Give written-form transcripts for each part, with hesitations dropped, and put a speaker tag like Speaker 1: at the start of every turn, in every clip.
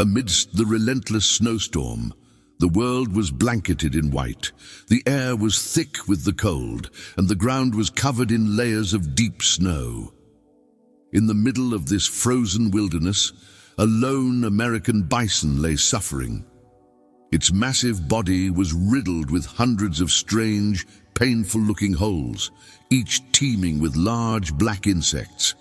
Speaker 1: Amidst the relentless snowstorm, the world was blanketed in white. The air was thick with the cold, and the ground was covered in layers of deep snow. In the middle of this frozen wilderness, a lone American bison lay suffering. Its massive body was riddled with hundreds of strange, painful-looking holes, each teeming with large black insects.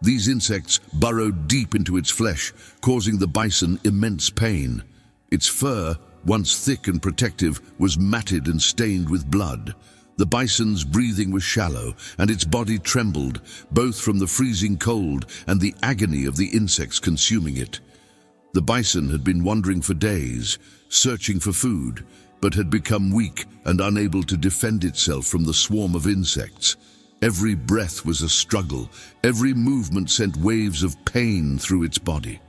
Speaker 1: These insects burrowed deep into its flesh, causing the bison immense pain. Its fur, once thick and protective, was matted and stained with blood. The bison's breathing was shallow, and its body trembled, both from the freezing cold and the agony of the insects consuming it. The bison had been wandering for days, searching for food, but had become weak and unable to defend itself from the swarm of insects. Every breath was a struggle. Every movement sent waves of pain through its body.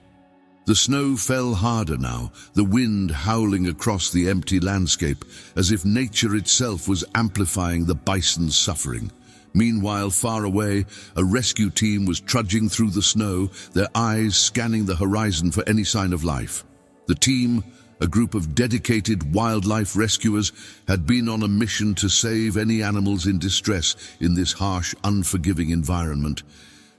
Speaker 1: The snow fell harder now, the wind howling across the empty landscape, as if nature itself was amplifying the bison's suffering. Meanwhile, far away, a rescue team was trudging through the snow, their eyes scanning the horizon for any sign of life. The team, a group of dedicated wildlife rescuers, had been on a mission to save any animals in distress in this harsh, unforgiving environment.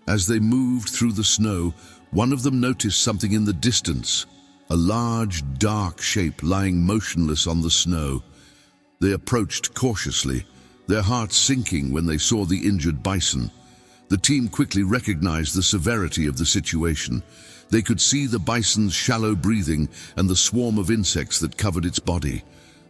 Speaker 1: As they moved through the snow, one of them noticed something in the distance, a large, dark shape lying motionless on the snow. They approached cautiously, their hearts sinking when they saw the injured bison. The team quickly recognized the severity of the situation. They could see the bison's shallow breathing and the swarm of insects that covered its body.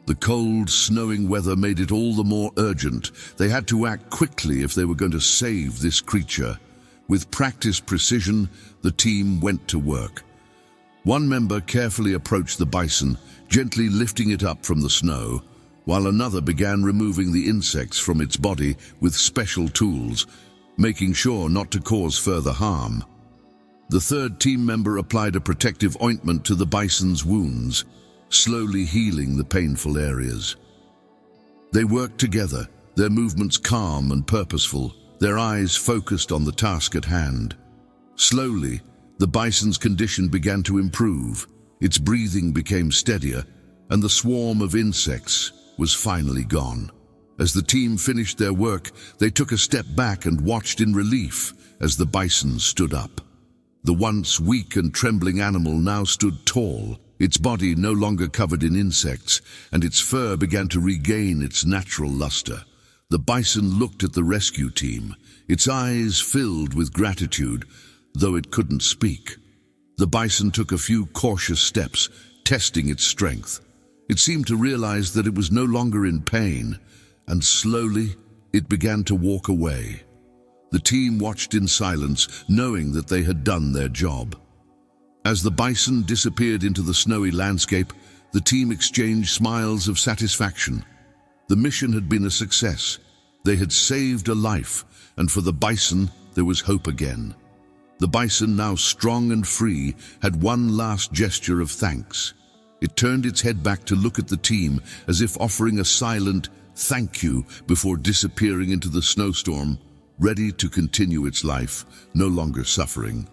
Speaker 1: The cold, snowing weather made it all the more urgent. They had to act quickly if they were going to save this creature. With practiced precision, the team went to work. One member carefully approached the bison, gently lifting it up from the snow, while another began removing the insects from its body with special tools, making sure not to cause further harm. The third team member applied a protective ointment to the bison's wounds, slowly healing the painful areas. They worked together, their movements calm and purposeful, their eyes focused on the task at hand. Slowly, the bison's condition began to improve. Its breathing became steadier, and the swarm of insects was finally gone. As the team finished their work, they took a step back and watched in relief as the bison stood up. The once weak and trembling animal now stood tall, its body no longer covered in insects, and its fur began to regain its natural luster. The bison looked at the rescue team, its eyes filled with gratitude, though it couldn't speak. The bison took a few cautious steps, testing its strength. It seemed to realize that it was no longer in pain, and slowly it began to walk away. The team watched in silence, knowing that they had done their job. As the bison disappeared into the snowy landscape, the team exchanged smiles of satisfaction. The mission had been a success. They had saved a life, and for the bison, there was hope again. The bison, now strong and free, had one last gesture of thanks. It turned its head back to look at the team, as if offering a silent thank you before disappearing into the snowstorm, ready to continue its life, no longer suffering.